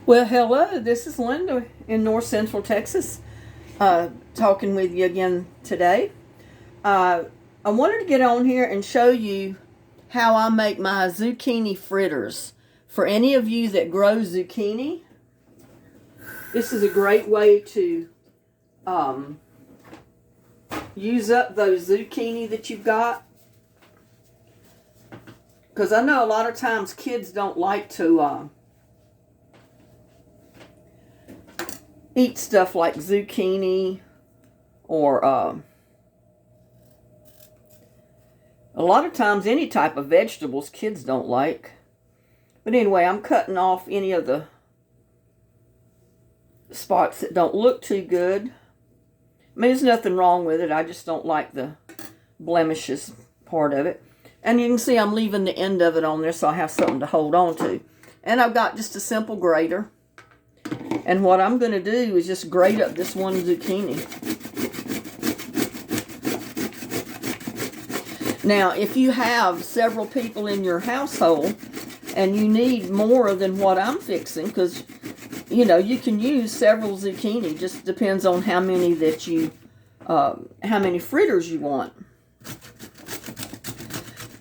Well, hello, this is Linda in North Central Texas, talking with you again today. Uh, I wanted to get on here and show you how I make my zucchini fritters. For any of you that grow zucchini, this is a great way to use up those zucchini that you've got. Because I know a lot of times kids don't like to eat stuff like zucchini or a lot of times any type of vegetables kids don't like. But anyway, I'm cutting off any of the spots that don't look too good. I mean, there's nothing wrong with it. I just don't like the blemishes part of it. And you can see I'm leaving the end of it on there so I have something to hold on to. And I've got just a simple grater. And what I'm going to do is just grate up this one zucchini. Now, if you have several people in your household and you need more than what I'm fixing, because, you know, you can use several zucchini. Just depends on how many that you, how many fritters you want.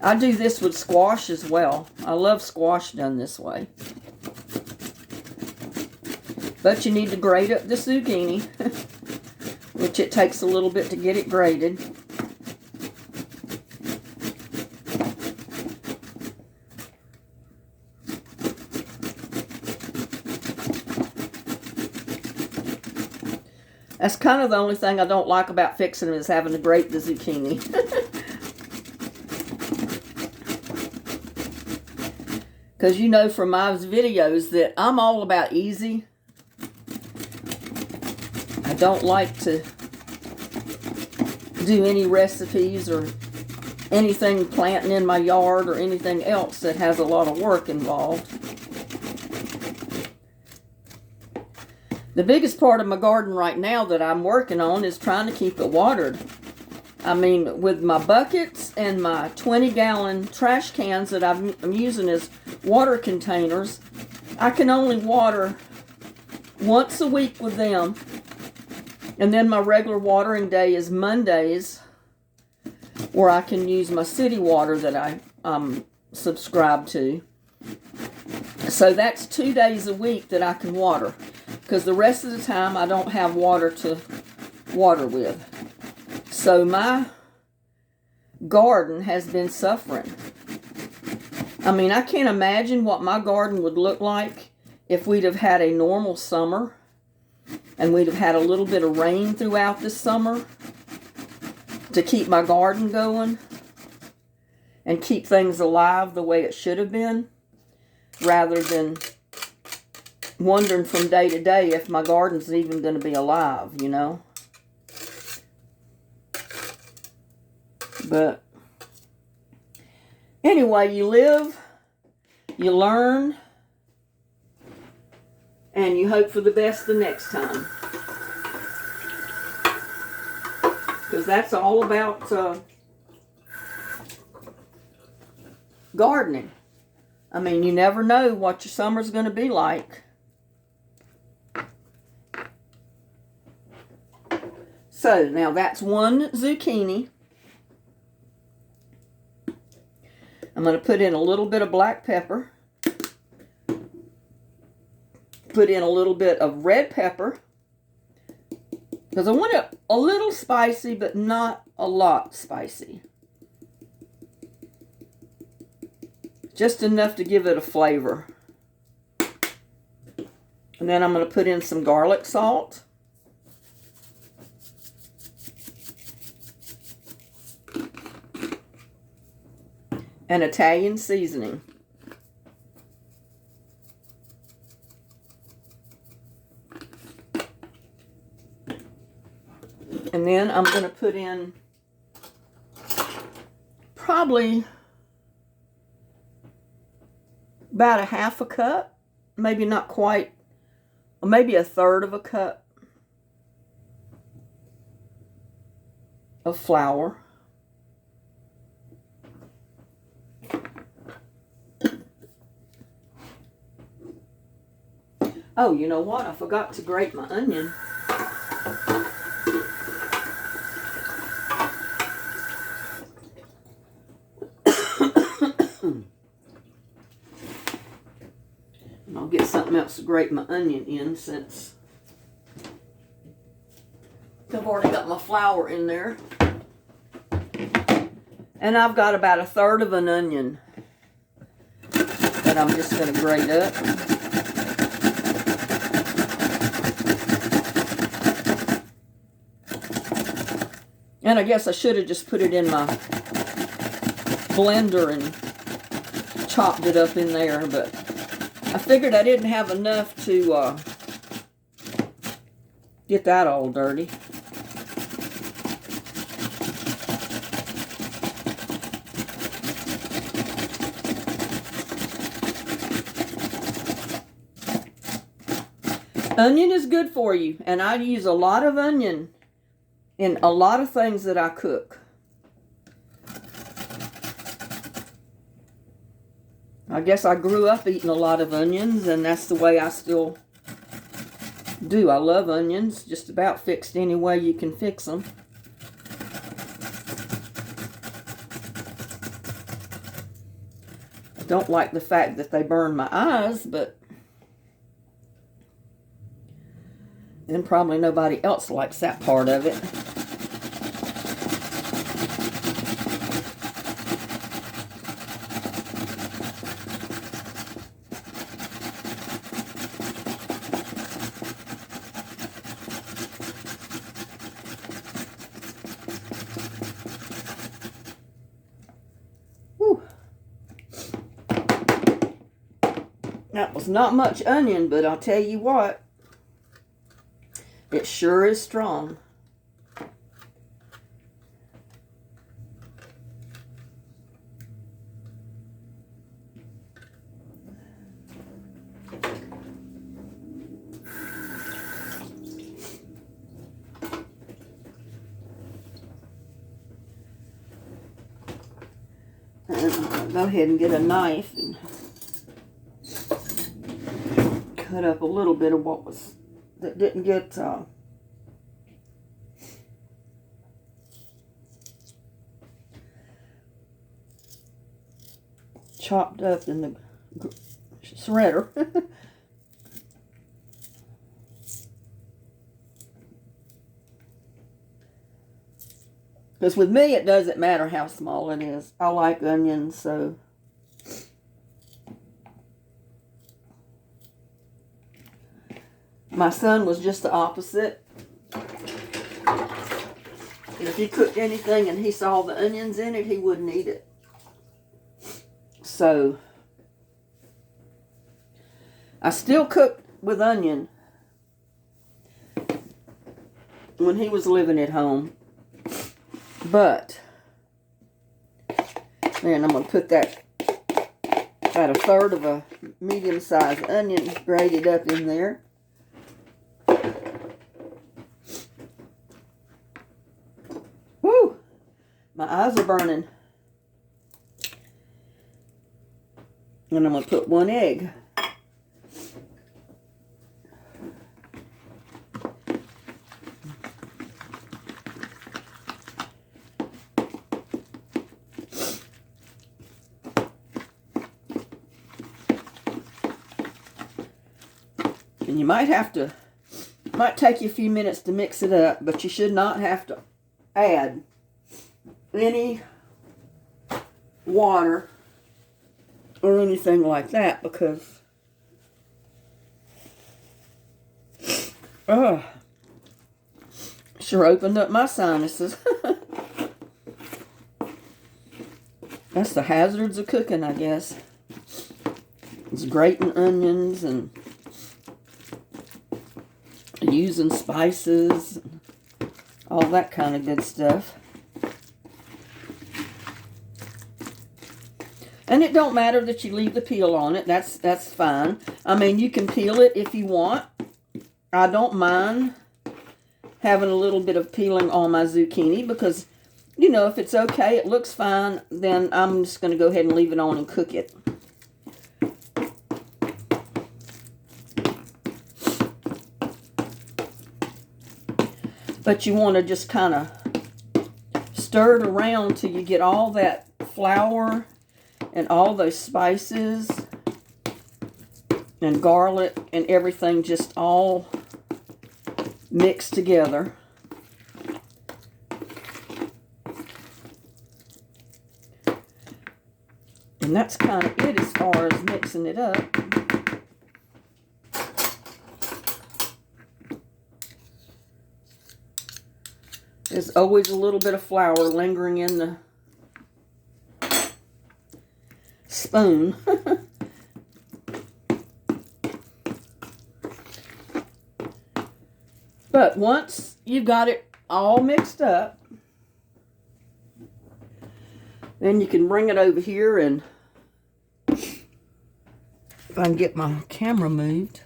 I do this with squash as well. I love squash done this way. But you need to grate up the zucchini, which it takes a little bit to get it grated. That's kind of the only thing I don't like about fixing them is having to grate the zucchini. Because you know from my videos that I'm all about easy. I don't like to do any recipes or anything planting in my yard or anything else that has a lot of work involved. The biggest part of my garden right now that I'm working on is trying to keep it watered. I mean, with my buckets and my 20-gallon trash cans that I'm using as water containers, I can only water once a week with them. And then my regular watering day is Mondays, where I can use my city water that I subscribe to. So that's 2 days a week that I can water. Because the rest of the time I don't have water to water with. So my garden has been suffering. I mean, I can't imagine what my garden would look like if we'd have had a normal summer and we'd have had a little bit of rain throughout this summer to keep my garden going and keep things alive the way it should have been, rather than wondering from day to day if my garden's even going to be alive, you know. But anyway, you live, you learn, and you hope for the best the next time. Because that's all about gardening. I mean, you never know what your summer's going to be like. So, now that's one zucchini. I'm going to put in a little bit of black pepper. Put in a little bit of red pepper. Because I want it a little spicy, but not a lot spicy. Just enough to give it a flavor. And then I'm going to put in some garlic salt. And Italian seasoning. And then I'm going to put in probably about a half a cup, maybe not quite, or maybe a third of a cup of flour. Oh, you know what? I forgot to grate my onion. And I'll get something else to grate my onion in since I've already got my flour in there. And I've got about 1/3 of an onion that I'm just going to grate up. And I guess I should have just put it in my blender and chopped it up in there, but I figured I didn't have enough to get that all dirty. Onion is good for you, and I use a lot of onion in a lot of things that I cook. I guess I grew up eating a lot of onions, and that's the way I still do. I love onions, just about fixed any way you can fix them. I don't like the fact that they burn my eyes, but then probably nobody else likes that part of it. Whew. That was not much onion, but I'll tell you what, it sure is strong. And I'll go ahead and get a knife and cut up a little bit of what was that didn't get chopped up in the shredder. Because with me, it doesn't matter how small it is. I like onions, so my son was just the opposite. If he cooked anything and he saw the onions in it, he wouldn't eat it. So I still cooked with onion when he was living at home. But then I'm going to put that about 1/3 of a medium-sized onion grated up in there. Woo! My eyes are burning. And I'm going to put 1 egg. And you might take you a few minutes to mix it up, but you should not have to add any water or anything like that, because sure opened up my sinuses. That's the hazards of cooking, I guess. It's grating onions and using spices, all that kind of good stuff. And it don't matter that you leave the peel on it. That's fine. I mean, you can peel it if you want. I don't mind having a little bit of peeling on my zucchini because, you know, if it's okay, it looks fine, then I'm just going to go ahead and leave it on and cook it. But you want to just kind of stir it around till you get all that flour and all those spices and garlic and everything just all mixed together. And that's kind of it as far as mixing it up. There's always a little bit of flour lingering in the spoon. But once you've got it all mixed up, then you can bring it over here, and if I can get my camera moved.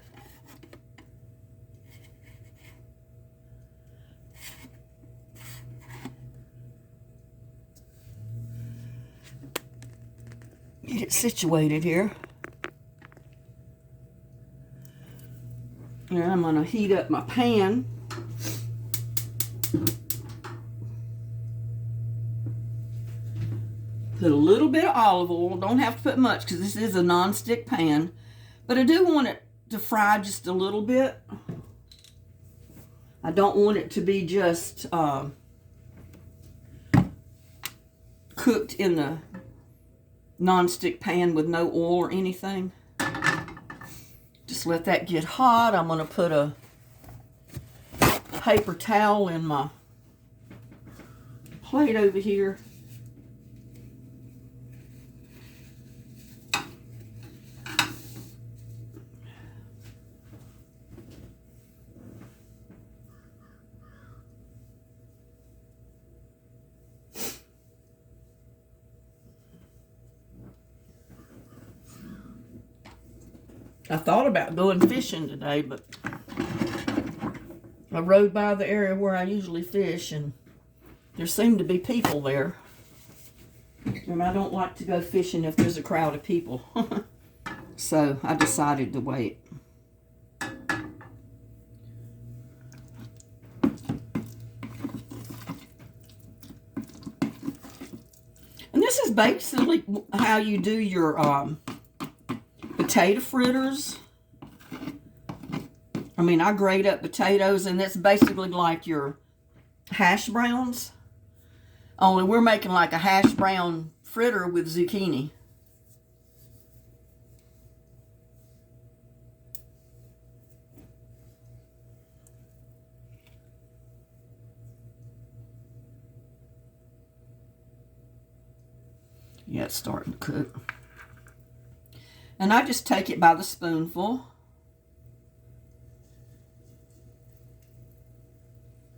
Get it situated here. And I'm going to heat up my pan. Put a little bit of olive oil. Don't have to put much because this is a non-stick pan. But I do want it to fry just a little bit. I don't want it to be just cooked in the non-stick pan with no oil or anything. Just let that get hot. I'm going to put a paper towel in my plate over here. I thought about going fishing today, but I rode by the area where I usually fish, and there seemed to be people there. And I don't like to go fishing if there's a crowd of people. So I decided to wait. And this is basically how you do your potato fritters. I mean, I grate up potatoes, and that's basically like your hash browns. Only we're making like a hash brown fritter with zucchini. Yeah, it's starting to cook. And I just take it by the spoonful.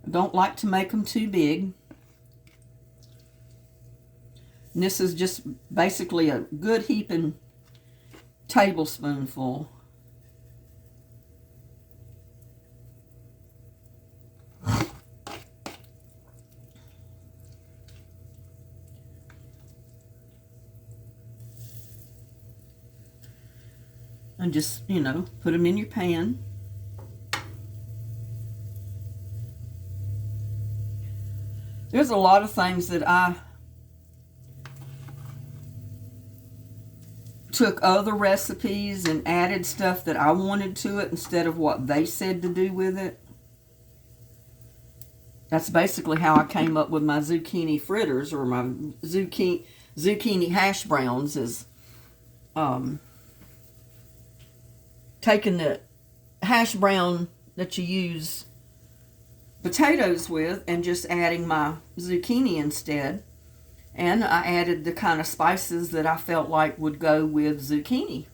I don't like to make them too big. And this is just basically a good heaping tablespoonful. And just, you know, put them in your pan. There's a lot of things that I took other recipes and added stuff that I wanted to it instead of what they said to do with it. That's basically how I came up with my zucchini fritters, or my zucchini hash browns, is taking the hash brown that you use potatoes with and just adding my zucchini instead. And I added the kind of spices that I felt like would go with zucchini.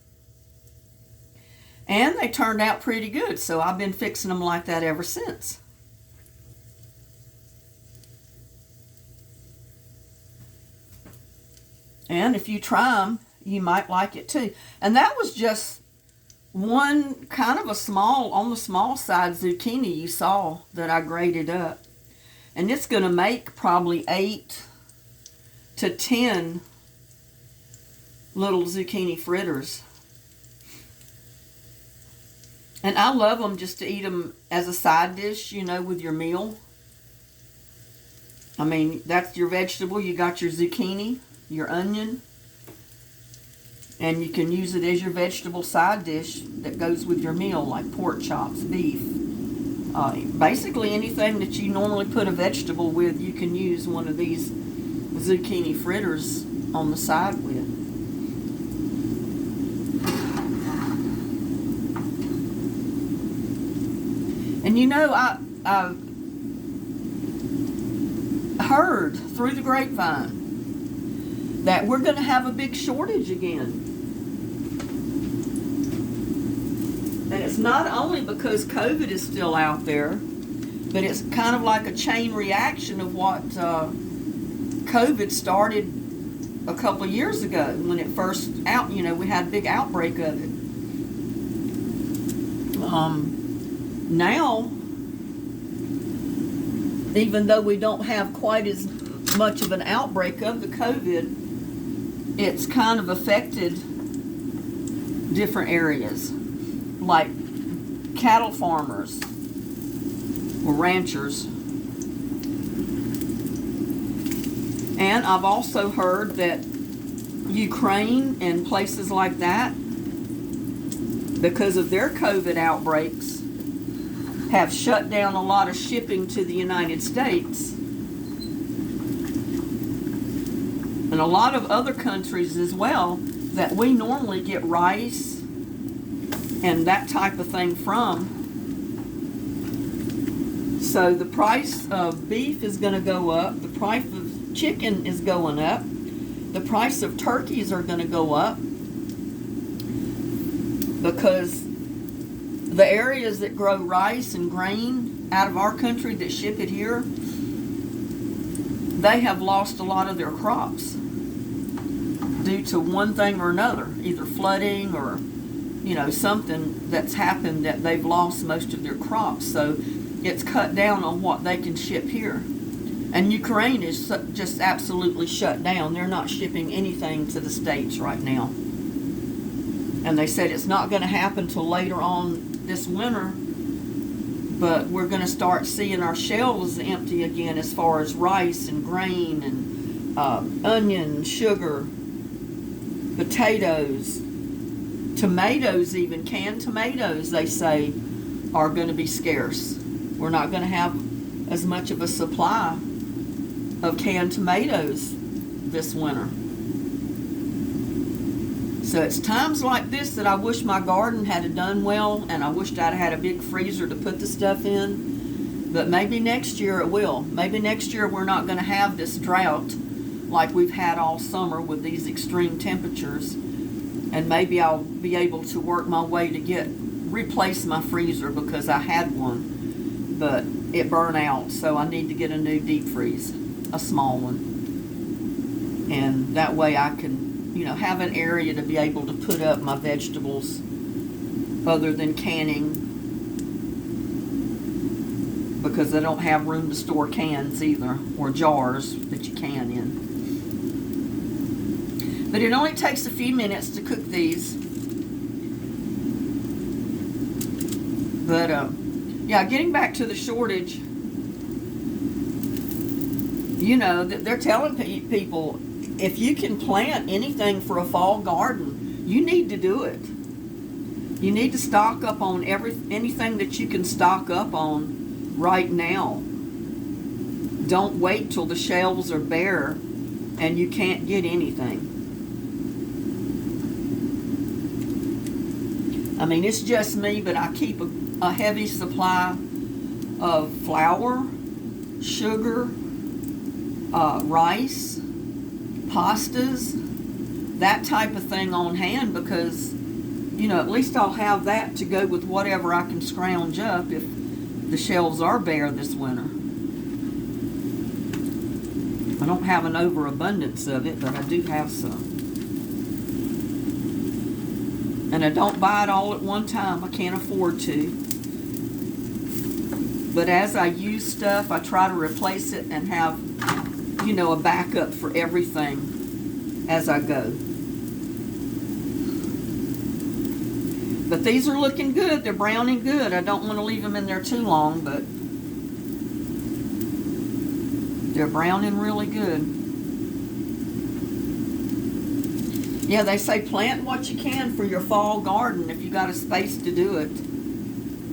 And they turned out pretty good, so I've been fixing them like that ever since. And if you try them, you might like it too. And that was just one kind of a small, on the small side zucchini you saw that I grated up. And it's going to make probably 8 to 10 little zucchini fritters. And I love them just to eat them as a side dish, you know, with your meal. I mean, that's your vegetable. You got your zucchini, your onion, and you can use it as your vegetable side dish that goes with your meal, like pork chops, beef. Basically anything that you normally put a vegetable with, you can use one of these zucchini fritters on the side with. And you know, I've heard through the grapevine that we're going to have a big shortage again. And it's not only because COVID is still out there, but it's kind of like a chain reaction of what COVID started a couple years ago when it first out. You know, we had a big outbreak of it. Now, even though we don't have quite as much of an outbreak of the COVID, it's kind of affected different areas, like cattle farmers or ranchers. And I've also heard that Ukraine and places like that, because of their COVID outbreaks, have shut down a lot of shipping to the United States. And a lot of other countries as well that we normally get rice and that type of thing from. So the price of beef is going to go up. The price of chicken is going up. The price of turkeys are going to go up because the areas that grow rice and grain out of our country that ship it here, they have lost a lot of their crops due to one thing or another, either flooding or, you know, something that's happened that they've lost most of their crops. So it's cut down on what they can ship here. And Ukraine is just absolutely shut down. They're not shipping anything to the States right now. And they said it's not going to happen till later on this winter, but we're going to start seeing our shelves empty again as far as rice and grain and onion, sugar, potatoes, tomatoes, even canned tomatoes, they say, are going to be scarce. We're not going to have as much of a supply of canned tomatoes this winter. So it's times like this that I wish my garden had done well, and I wished I'd had a big freezer to put the stuff in. But maybe next year it will. Maybe next year we're not going to have this drought like we've had all summer with these extreme temperatures. And maybe I'll be able to work my way to replace my freezer, because I had one, but it burned out. So I need to get a new deep freeze, a small one. And that way I can, you know, have an area to be able to put up my vegetables other than canning, because I don't have room to store cans either, or jars that you can in. But it only takes a few minutes to cook these. But yeah, getting back to the shortage, you know, they're telling people, if you can plant anything for a fall garden, you need to do it. You need to stock up on anything that you can stock up on right now. Don't wait till the shelves are bare and you can't get anything. I mean, it's just me, but I keep a heavy supply of flour, sugar, rice, pastas, that type of thing on hand, because, you know, at least I'll have that to go with whatever I can scrounge up if the shelves are bare this winter. I don't have an overabundance of it, but I do have some. And I don't buy it all at one time. I can't afford to. But as I use stuff, I try to replace it and have, you know, a backup for everything as I go. But these are looking good. They're browning good. I don't want to leave them in there too long, but They're browning really good. Yeah, they say plant what you can for your fall garden if you got a space to do it.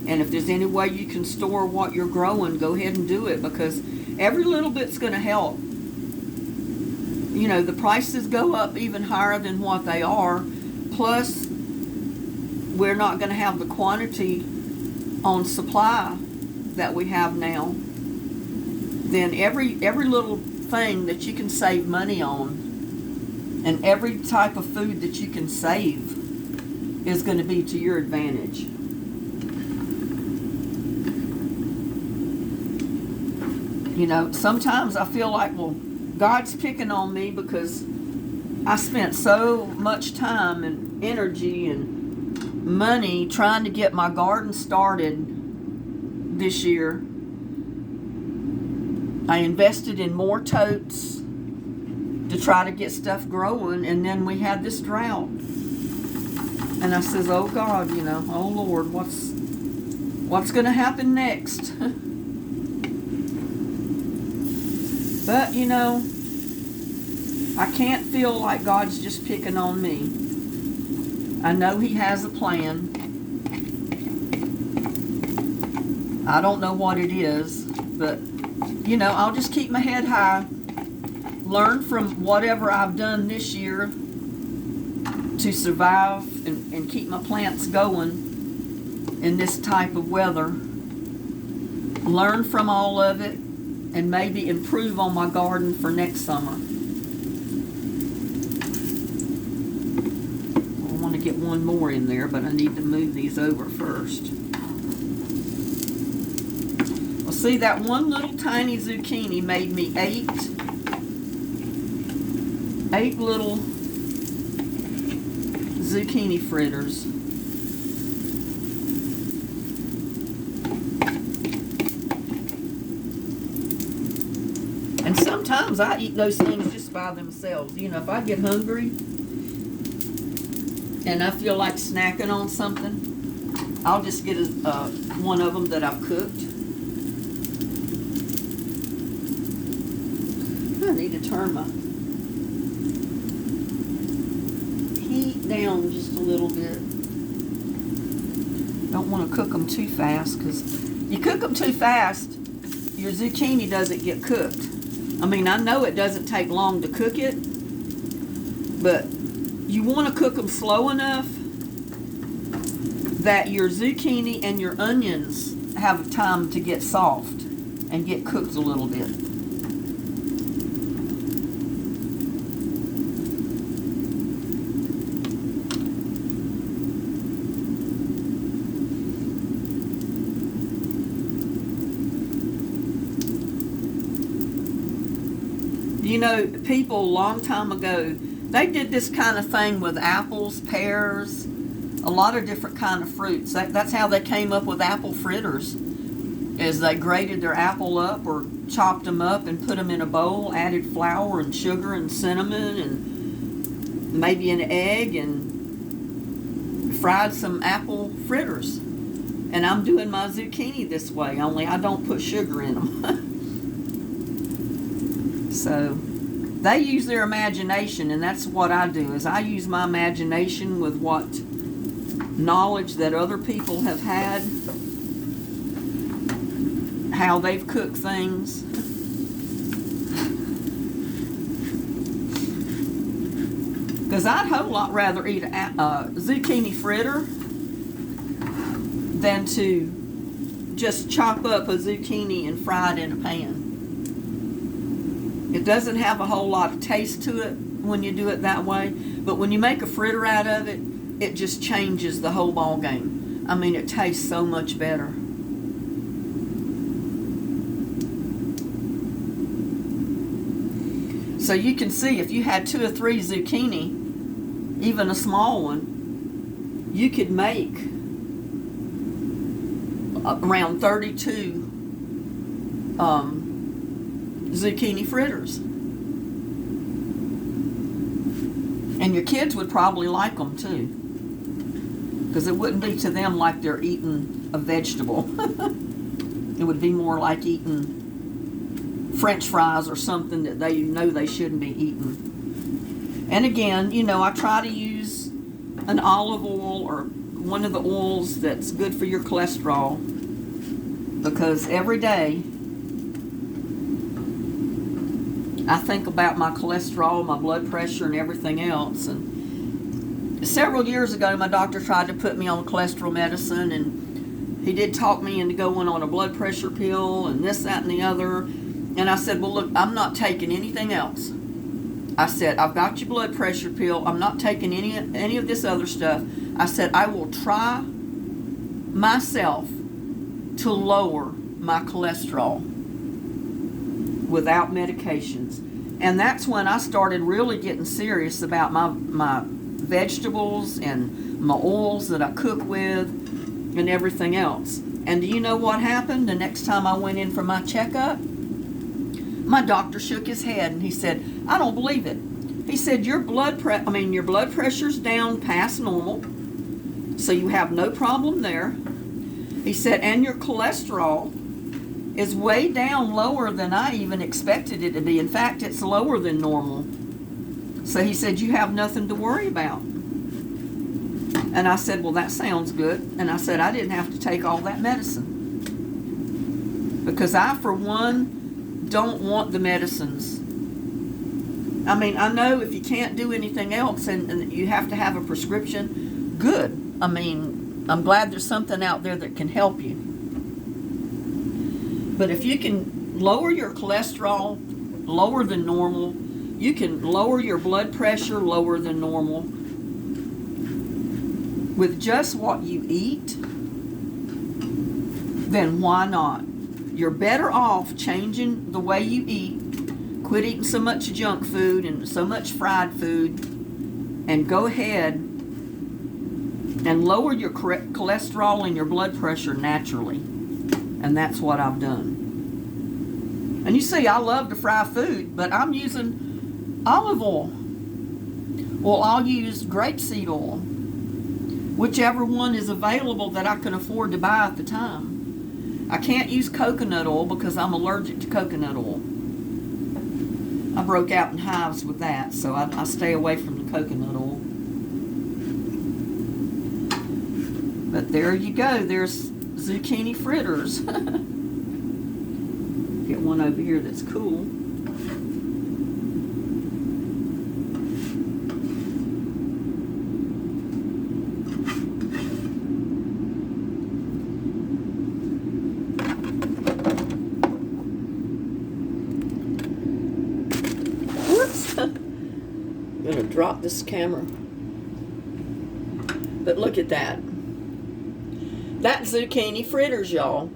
And if there's any way you can store what you're growing, go ahead and do it, because every little bit's going to help. You know, the prices go up even higher than what they are. Plus, we're not going to have the quantity on supply that we have now. Then every little thing that you can save money on, and every type of food that you can save, is going to be to your advantage. You know, sometimes I feel like, well, God's picking on me because I spent so much time and energy and money trying to get my garden started this year. I invested in more totes to try to get stuff growing, and then we had this drought. And I says, oh God, you know, oh Lord, what's going to happen next? But, you know, I can't feel like God's just picking on me. I know He has a plan. I don't know what it is, but, you know, I'll just keep my head high, learn from whatever I've done this year to survive and keep my plants going in this type of weather. Learn from all of it, and maybe improve on my garden for next summer. I want to get one more in there, but I need to move these over first. Well, see, that one little tiny zucchini made me eight little zucchini fritters. And sometimes I eat those things just by themselves. You know, if I get hungry and I feel like snacking on something, I'll just get one of them that I've cooked. I need to turn my heat down just a little bit. Don't want to cook them too fast, because you cook them too fast, your zucchini doesn't get cooked. I mean, I know it doesn't take long to cook it, but you want to cook them slow enough that your zucchini and your onions have time to get soft and get cooked a little bit. You know, people a long time ago, they did this kind of thing with apples, pears, a lot of different kind of fruits. That's how they came up with apple fritters, is they grated their apple up or chopped them up and put them in a bowl, added flour and sugar and cinnamon and maybe an egg, and fried some apple fritters. And I'm doing my zucchini this way, only I don't put sugar in them. So they use their imagination, and that's what I do, is I use my imagination with what knowledge that other people have had, how they've cooked things. Because I'd a whole lot rather eat a zucchini fritter than to just chop up a zucchini and fry it in a pan. It doesn't have a whole lot of taste to it when you do it that way, but when you make a fritter out of it, it just changes the whole ball game. I mean, it tastes so much better. So you can see, if you had 2 or 3 zucchini, even a small one, you could make around 32 zucchini fritters. And your kids would probably like them too, because it wouldn't be to them like they're eating a vegetable. It would be more like eating French fries or something that they know they shouldn't be eating. And again, you know, I try to use an olive oil or one of the oils that's good for your cholesterol, because every day I think about my cholesterol, my blood pressure, and everything else. And several years ago, my doctor tried to put me on cholesterol medicine, and he did talk me into going on a blood pressure pill and this, that, and the other. And I said, well, look, I'm not taking anything else. I said, I've got your blood pressure pill. I'm not taking any of this other stuff. I said, I will try myself to lower my cholesterol without medications. And that's when I started really getting serious about my vegetables and my oils that I cook with and everything else. And do you know what happened? The next time I went in for my checkup, my doctor shook his head and he said, I don't believe it. He said, your blood pressure's down past normal, so you have no problem there. He said, and your cholesterol is way down lower than I even expected it to be. In fact, it's lower than normal. So he said, you have nothing to worry about. And I said, well, that sounds good. And I said, I didn't have to take all that medicine, because I, for one, don't want the medicines. I mean, I know if you can't do anything else and you have to have a prescription, good. I mean, I'm glad there's something out there that can help you. But if you can lower your cholesterol lower than normal, you can lower your blood pressure lower than normal with just what you eat, then why not? You're better off changing the way you eat. Quit eating so much junk food and so much fried food, and go ahead and lower your cholesterol and your blood pressure naturally. And that's what I've done. And you see, I love to fry food, but I'm using olive oil. Well, I'll use grapeseed oil, whichever one is available that I can afford to buy at the time. I can't use coconut oil because I'm allergic to coconut oil. I broke out in hives with that, so I stay away from the coconut oil. But there you go. There's zucchini fritters. Get one over here that's cool. I'm going to drop this camera. But look at that. That's zucchini fritters, y'all.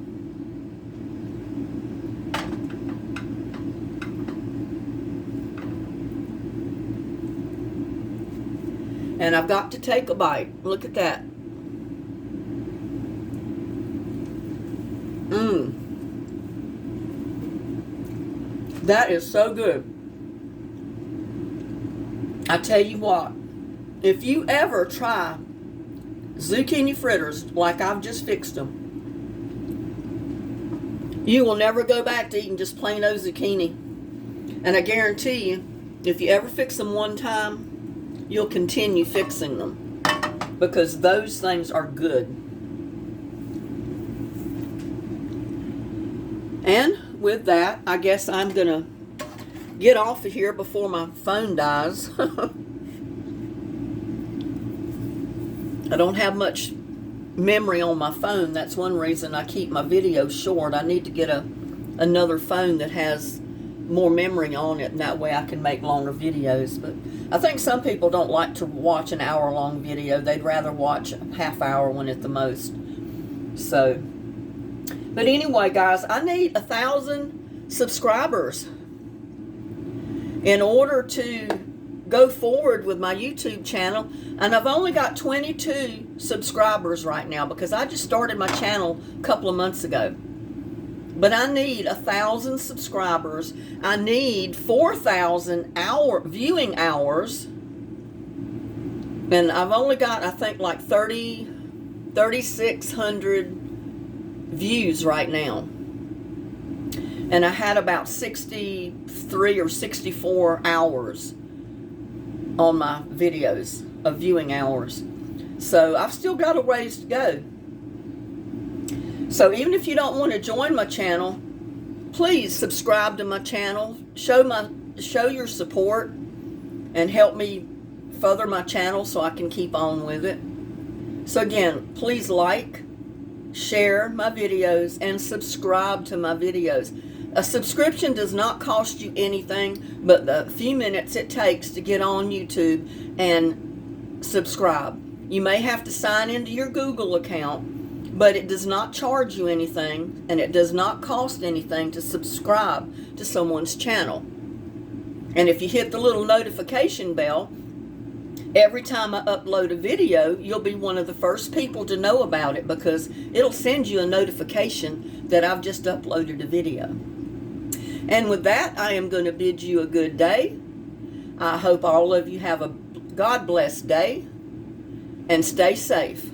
And I've got to take a bite. Look at that. That is so good. I tell you what, if you ever try zucchini fritters like I've just fixed them, you will never go back to eating just plain old zucchini. And I guarantee you, if you ever fix them one time, you'll continue fixing them, because those things are good. And with that, I guess I'm going to get off of here before my phone dies. I don't have much memory on my phone. That's one reason I keep my videos short. I need to get another phone that has more memory on it, and that way I can make longer videos. But I think some people don't like to watch an hour-long video. They'd rather watch a half-hour one at the most. So, but anyway, guys, I need 1,000 subscribers in order to go forward with my YouTube channel. And I've only got 22 subscribers right now because I just started my channel a couple of months ago. But I need 1,000 subscribers. I need 4,000 viewing hours. And I've only got, I think, like 3,600 views right now. and I had about 63 or 64 hours on my videos of viewing hours. So I've still got a ways to go. So even if you don't want to join my channel, please subscribe to my channel, show your support, and help me further my channel so I can keep on with it. So again, please like, share my videos, and subscribe to my videos. A subscription does not cost you anything but the few minutes it takes to get on YouTube and subscribe. You may have to sign into your Google account, but it does not charge you anything, and it does not cost anything to subscribe to someone's channel. And if you hit the little notification bell, every time I upload a video, you'll be one of the first people to know about it, because it'll send you a notification that I've just uploaded a video. And with that, I am going to bid you a good day. I hope all of you have a God-blessed day, and stay safe.